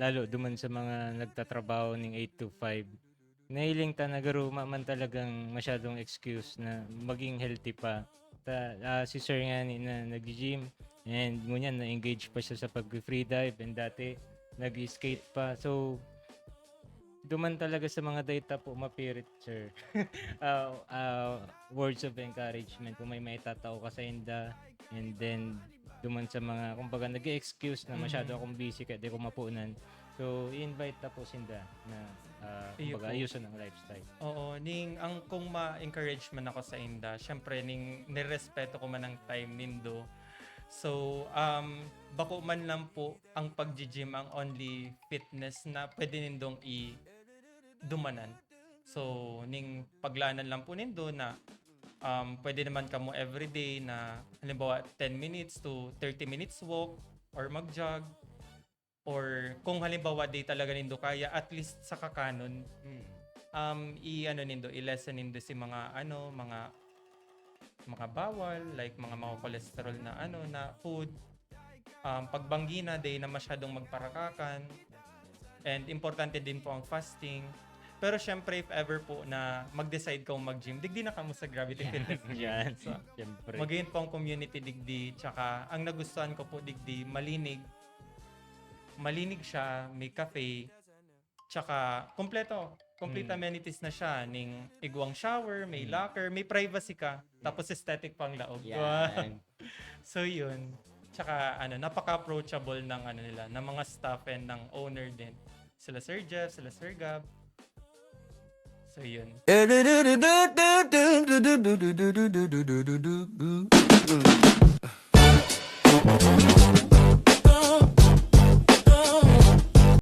lalo duman sa mga nagtatrabaho ng 8 to 5. Nahiling ta nagaruma man talagang masyadong excuse na maging healthy pa. Si Sir nga ni na nag-gym and ngunyan na-engage pa siya sa pag-free dive and dati nag-skate pa. So, duman talaga sa mga data po mapirit, Sir. Words of encouragement kung may maitatao ka sa inda and then duman sa mga kumbaga nag-excuse na masyado akong busy kaya di ko mapunan. So, i-invite na po sinda na Iyo kumbaga po. ayusan ang lifestyle. Oo, ang kung ma-encourage man ako sa inda, syempre nirespeto ko man ang time nindo. So, bako man lang po ang pag-gym ang only fitness na pwede nindong dumanan. So, ning paglanan lang po nindo na pwede naman kamo everyday na halimbawa 10 minutes to 30 minutes walk or mag-jog. Or kung halimbawa day talaga nindo kaya at least sa kakanon i-lessen nindo si mga bawal like mga cholesterol na na food, pagbanggi na day na masyadong magparakakan, and importante din po ang fasting. Pero syempre if ever po na mag-decide kang mag-gym, digdi na kamo sa Gravity Fitness. Yan, So, siyempre. magayon po ang community digdi, tsaka ang nagustuhan ko po digdi malinig siya, may cafe, tsaka complete amenities na siya, ning igwang shower, may locker, may privacy ka, tapos aesthetic pang laog. Yan. So yun. Tsaka napaka-approachable ng nila, ng mga staff and ng owner din. Sila Sir Jeff, sila Sir Gab. So yun.